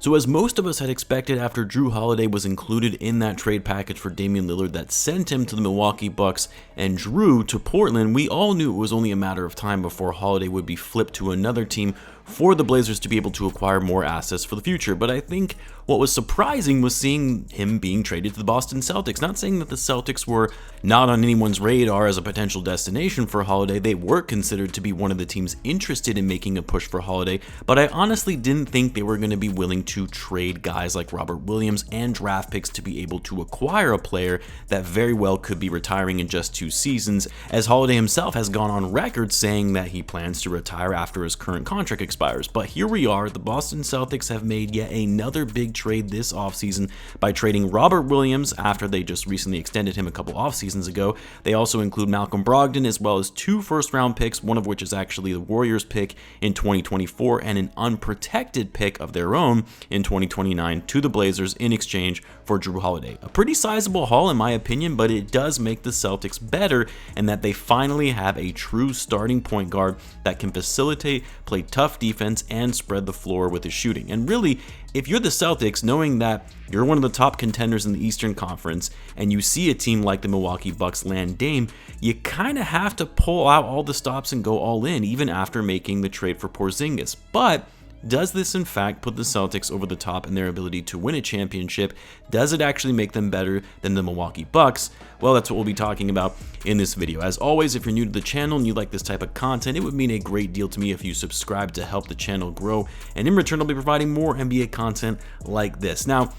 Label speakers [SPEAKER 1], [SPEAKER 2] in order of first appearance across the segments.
[SPEAKER 1] So as most of us had expected after Jrue Holiday was included in that trade package for Damian Lillard that sent him to the Milwaukee Bucks and Jrue to Portland, we all knew it was only a matter of time before Holiday would be flipped to another team for the Blazers to be able to acquire more assets for the future. But I think what was surprising was seeing him being traded to the Boston Celtics. Not saying that the Celtics were not on anyone's radar as a potential destination for Holiday. They were considered to be one of the teams interested in making a push for Holiday, but I honestly didn't think they were going to be willing to trade guys like Robert Williams and draft picks to be able to acquire a player that very well could be retiring in just 2 seasons, as Holiday himself has gone on record saying that he plans to retire after his current contract expires. But here we are, the Boston Celtics have made yet another big trade this offseason by trading Robert Williams after they just recently extended him a couple offseasons ago. They also include Malcolm Brogdon as well as 2 first-round picks, one of which is actually the Warriors pick in 2024 and an unprotected pick of their own in 2029 to the Blazers in exchange for Jrue Holiday. A pretty sizable haul in my opinion, but it does make the Celtics better in that they finally have a true starting point guard that can facilitate, play tough defense, and spread the floor with his shooting. And really, if you're the Celtics, knowing that you're one of the top contenders in the Eastern Conference and you see a team like the Milwaukee Bucks land Dame, you kind of have to pull out all the stops and go all in, even after making the trade for Porzingis. But does this in fact put the Celtics over the top in their ability to win a championship? Does it actually make them better than the Milwaukee Bucks? Well, that's what we'll be talking about in this video. As always, if you're new to the channel and you like this type of content, it would mean a great deal to me if you subscribe to help the channel grow, and in return I'll be providing more NBA content like this. Now,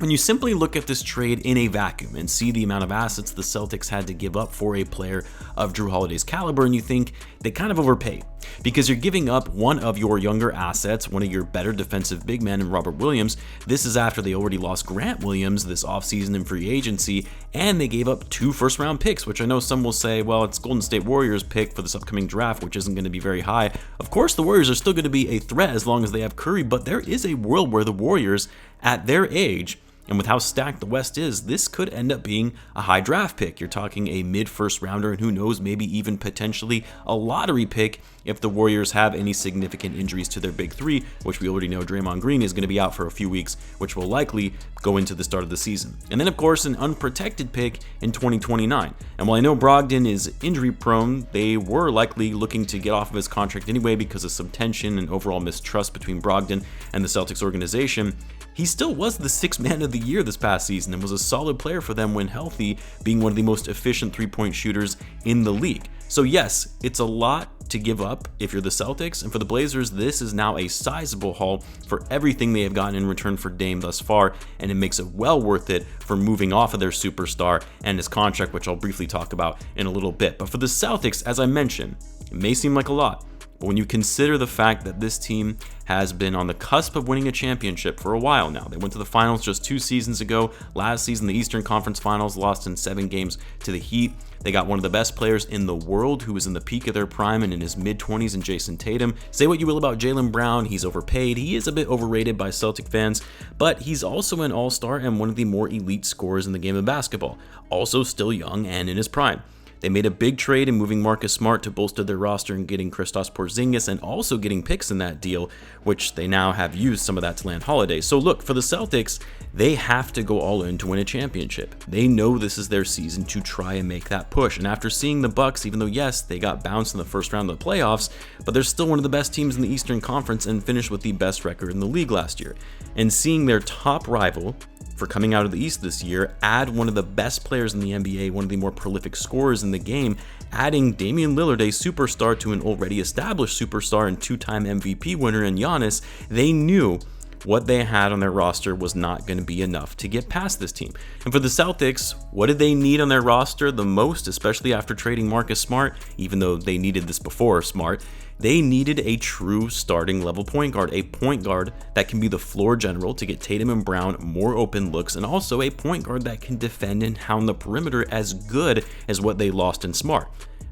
[SPEAKER 1] when you simply look at this trade in a vacuum and see the amount of assets the Celtics had to give up for a player of Jrue Holiday's caliber, and you think they kind of overpaid, because you're giving up one of your younger assets, one of your better defensive big men in Robert Williams. This is after they already lost Grant Williams this offseason in free agency, and they gave up 2 first-round picks, which I know some will say, well, it's Golden State Warriors pick for this upcoming draft, which isn't going to be very high. Of course, the Warriors are still going to be a threat as long as they have Curry, but there is a world where the Warriors, at their age, and with how stacked the West is, this could end up being a high draft pick. You're talking a mid-first rounder, and who knows, maybe even potentially a lottery pick if the Warriors have any significant injuries to their big 3, which we already know Draymond Green is going to be out for a few weeks, which will likely go into the start of the season. And then, of course, an unprotected pick in 2029. And while I know Brogdon is injury prone, they were likely looking to get off of his contract anyway because of some tension and overall mistrust between Brogdon and the Celtics organization. He still was the 6th man of the year this past season and was a solid player for them when healthy, being one of the most efficient 3-point shooters in the league. So yes, it's a lot to give up if you're the Celtics, and for the Blazers, this is now a sizable haul for everything they have gotten in return for Dame thus far, and it makes it well worth it for moving off of their superstar and his contract, which I'll briefly talk about in a little bit. But for the Celtics, as I mentioned, it may seem like a lot, but when you consider the fact that this team has been on the cusp of winning a championship for a while now. They went to the finals just 2 seasons ago. Last season, the Eastern Conference Finals, lost in 7 games to the Heat. They got one of the best players in the world who was in the peak of their prime and in his mid-20s in Jason Tatum. Say what you will about Jaylen Brown, he's overpaid. He is a bit overrated by Celtic fans, but he's also an all-star and one of the more elite scorers in the game of basketball. Also still young and in his prime. They made a big trade in moving Marcus Smart to bolster their roster and getting Kristaps Porzingis, and also getting picks in that deal, which they now have used some of that to land Holiday. So look, for the Celtics, they have to go all in to win a championship. They know this is their season to try and make that push. And after seeing the Bucks, even though yes, they got bounced in the first round of the playoffs, but they're still one of the best teams in the Eastern Conference and finished with the best record in the league last year. And seeing their top rival for coming out of the East this year add one of the best players in the NBA, one of the more prolific scorers in the game, adding Damian Lillard, a superstar, to an already established superstar and 2-time MVP winner in Giannis, they knew what they had on their roster was not going to be enough to get past this team. And for the Celtics, what did they need on their roster the most, especially after trading Marcus Smart, even though they needed this before Smart? They needed a true starting level point guard, a point guard that can be the floor general to get Tatum and Brown more open looks, and also a point guard that can defend and hound the perimeter as good as what they lost in Smart,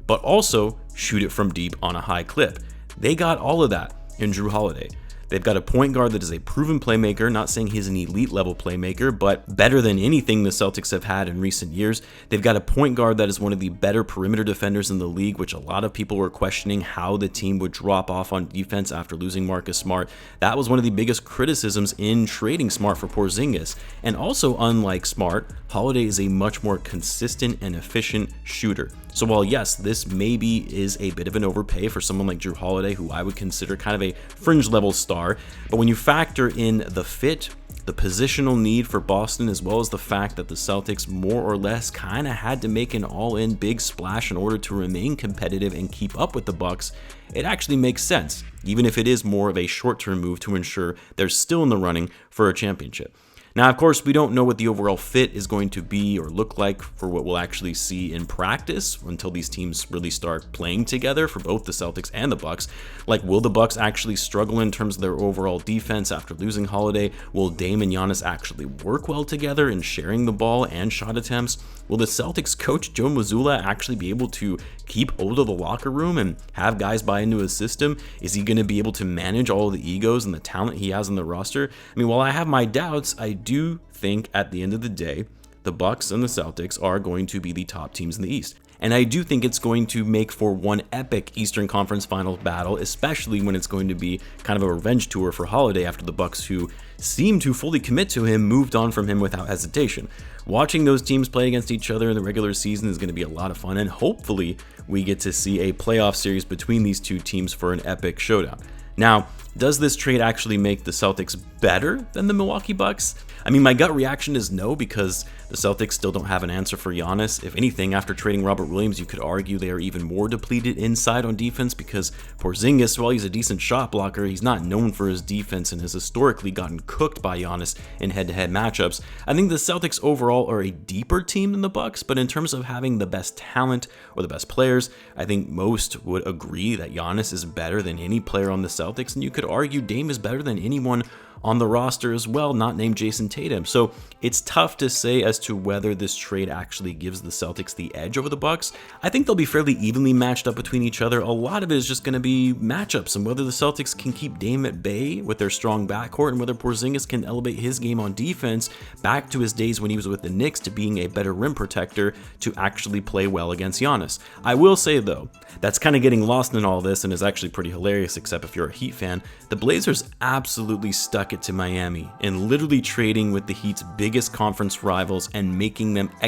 [SPEAKER 1] but also shoot it from deep on a high clip. They got all of that in Jrue Holiday. They've got a point guard that is a proven playmaker, not saying he's an elite level playmaker, but better than anything the Celtics have had in recent years. They've got a point guard that is one of the better perimeter defenders in the league, which a lot of people were questioning how the team would drop off on defense after losing Marcus Smart. That was one of the biggest criticisms in trading Smart for Porzingis. And also, unlike Smart, Holiday is a much more consistent and efficient shooter. So while yes, this maybe is a bit of an overpay for someone like Jrue Holiday, who I would consider kind of a fringe level star, but when you factor in the fit, the positional need for Boston, as well as the fact that the Celtics more or less kind of had to make an all-in big splash in order to remain competitive and keep up with the Bucks, it actually makes sense, even if it is more of a short-term move to ensure they're still in the running for a championship. Now, of course, we don't know what the overall fit is going to be or look like for what we'll actually see in practice until these teams really start playing together for both the Celtics and the Bucks. Like, will the Bucks actually struggle in terms of their overall defense after losing Holiday? Will Dame and Giannis actually work well together in sharing the ball and shot attempts? Will the Celtics coach Joe Mazzulla actually be able to keep hold of the locker room and have guys buy into his system? Is he going to be able to manage all of the egos and the talent he has on the roster? I mean, while I have my doubts, I do think at the end of the day, the Bucks and the Celtics are going to be the top teams in the East. And I do think it's going to make for one epic Eastern Conference Finals battle, especially when it's going to be kind of a revenge tour for Holiday after the Bucks, who seemed to fully commit to him, moved on from him without hesitation. Watching those teams play against each other in the regular season is going to be a lot of fun, and hopefully we get to see a playoff series between these two teams for an epic showdown. Now, does this trade actually make the Celtics better than the Milwaukee Bucks? I mean, my gut reaction is no, because the Celtics still don't have an answer for Giannis. If anything, after trading Robert Williams, you could argue they are even more depleted inside on defense, because Porzingis, while he's a decent shot blocker, he's not known for his defense and has historically gotten cooked by Giannis in head-to-head matchups. I think the Celtics overall are a deeper team than the Bucks, but in terms of having the best talent or the best players, I think most would agree that Giannis is better than any player on the Celtics, and you could argue Dame is better than anyone on the roster as well, not named Jason Tatum. So it's tough to say as to whether this trade actually gives the Celtics the edge over the Bucks. I think they'll be fairly evenly matched up between each other. A lot of it is just going to be matchups and whether the Celtics can keep Dame at bay with their strong backcourt, and whether Porzingis can elevate his game on defense back to his days when he was with the Knicks to being a better rim protector to actually play well against Giannis. I will say though, that's kind of getting lost in all this and is actually pretty hilarious, except if you're a Heat fan. The Blazers absolutely stuck it to Miami and literally trading with the Heat's biggest conference rivals and making them both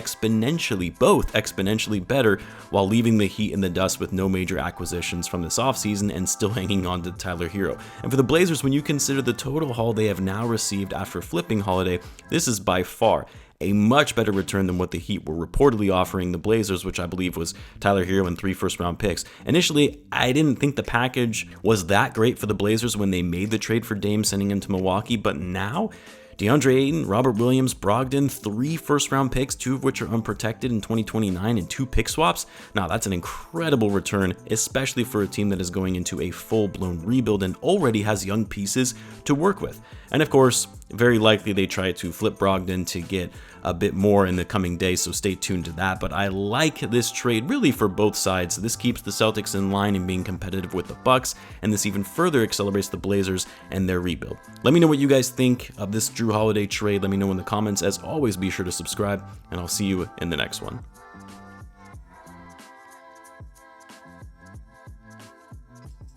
[SPEAKER 1] exponentially better, while leaving the Heat in the dust with no major acquisitions from this offseason and still hanging on to Tyler Hero. And for the Blazers, when you consider the total haul they have now received after flipping Holiday, this is by far a much better return than what the Heat were reportedly offering the Blazers, which I believe was Tyler Hero and 3 first-round picks. Initially, I didn't think the package was that great for the Blazers when they made the trade for Dame, sending him to Milwaukee, but now DeAndre Ayton, Robert Williams, Brogdon, 3 first-round picks, 2 of which are unprotected in 2029, and 2 pick swaps. Now, that's an incredible return, especially for a team that is going into a full-blown rebuild and already has young pieces to work with. And of course, very likely they try to flip Brogdon to get a bit more in the coming days, so stay tuned to that. But I like this trade really for both sides. This keeps the Celtics in line and being competitive with the Bucks, and this even further accelerates the Blazers and their rebuild. Let me know what you guys think of this Jrue Holiday trade. Let me know in the comments. As always, be sure to subscribe, and I'll see you in the next one.